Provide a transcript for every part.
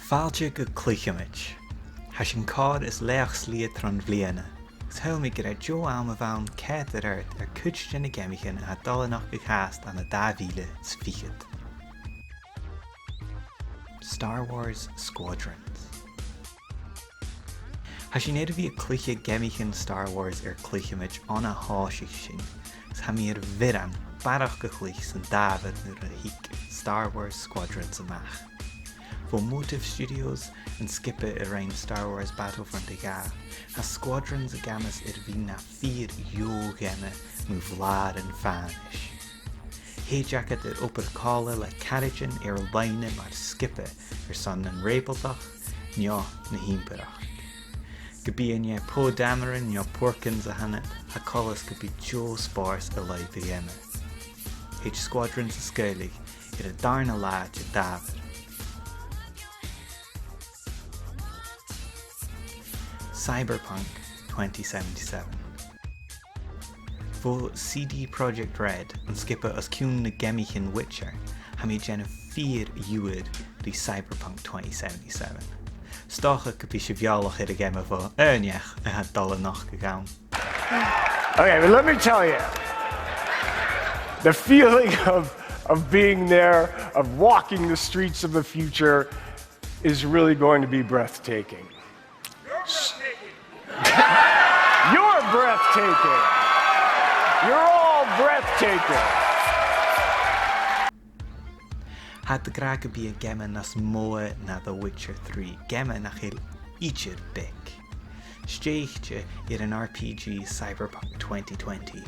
Fáilte go Cluicheamaid. Tá sin cád is leach slí tron bbliana. Tell me gyda Jo am a bhain cét adhart cuideachtain na Geamaichean a dolanach go cast an na 2020. Star Wars Squadrons. Tá sin éidir bhí a cluiche Geamaichean Star Wars Cluicheamaid anna háisig sin, tá mí bhiran barach go chluich san David nuair a hiic Star Wars Squadrons amach. Fo Motive Studios and skippe a rein Star Wars Battlefront ga, ha Squadrons a gamas bhí na 4 gemme mú vlád an fánis. Hé jacket opar cála le carriagin leine mar skippe son an répaltach, neo na hímperach. Gobí nye po damarin neo porkins a hannet, ha cálas go bí Jo spárs a leid a gemme. Hé Squadrons a scalig a darna láid a David. Cyberpunk 2077. Vo CD Projekt Red an skippe as cún na Geamaichean Witcher ha mí gena 4 uad di Cyberpunk 2077. Stocha go bí sé bhealach a game vo neach a had dolanach go gawn. Okay, but let me tell you, the feeling of being there, of walking the streets of the future is really going to be breathtaking. You're breathtaking. You're all breathtaking. Had de graag be a gemma nas moe na The Witcher 3, gemma nach heel ietsje big. Steegtje in an RPG Cyberpunk 2020,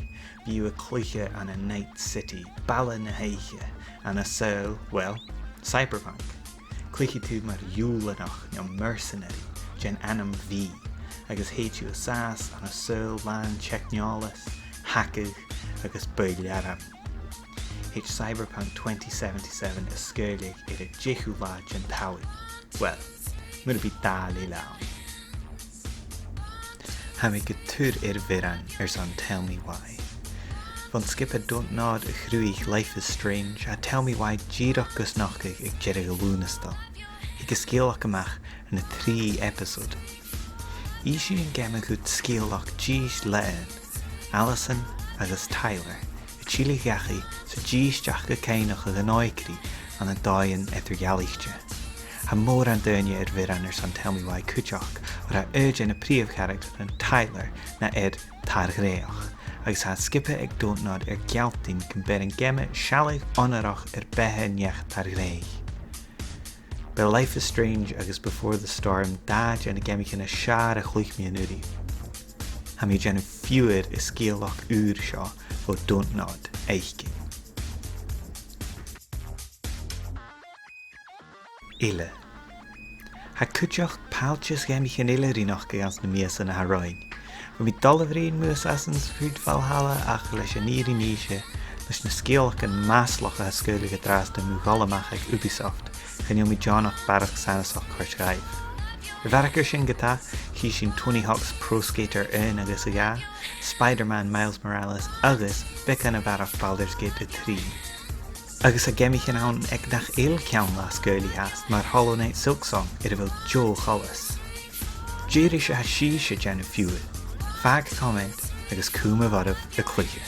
view a cluiche an a night city, ballen na heiche, an a soul, well, Cyberpunk. Cluiche tu mar julenach, no mercenary, gen anam V. Agus héitú a sás an a soul lan checkneolalas, hackig agus beigliaram. Hét Cyberpunk 2077 is scairlig a jichu láid an taui. Well, mud bí dali lawn. Ha mi go tur viran son Tell Me Why. Van skip a don't nod a chruig Life is Strange a Tell Me Why jirach gus nachig ag jirig a lunastal. Ik is skeelach amach in a 3 episode. Ishi and Gemma could skeelach G's lein, Alison agus Tyler, a chile gachi, so G's jachga kainach a ganoikri an a dayan etter galichtje. Ha mór an dönje viraners an Tell Me Why kujach, or a urge in a priv character an Tyler na targreach. Agus ha skippe ag don't nod gjaltin can ber an Gemma shalig honorach behe njech targreich. But Life is Strange agus Before the Storm dad and a Geamaichean a shar a Cluicheamaid nudi. Ha mi gen fuid is skeelach uur shaw for don't nod eichke. Ille. Ha kutjach paaltjes Geamaichean ille rinach gans na mias na haroin. Wa mi dollavrin mu Assassin's Creed Valhalla ach leis an iri nische leis na skeelach an maaslach a skuilige draas de mugalamach ag Ubisoft. Gan mi Johnach barach sanasach chuirtgaibh. Bharachar sin gata, chi sin Tony Hawk's Pro Skater agus a ga, Spider-Man Miles Morales agus becan a bharach Baldur's Gate 3. Agus a Geamaichean an ag nach ceann lá scoilí heas mar Hollow Knight Silksong bhfuil Joe Chollas. Jéidir se ha sí se genu fiúid. Fag comment agus cúma bhadamh a cluiche.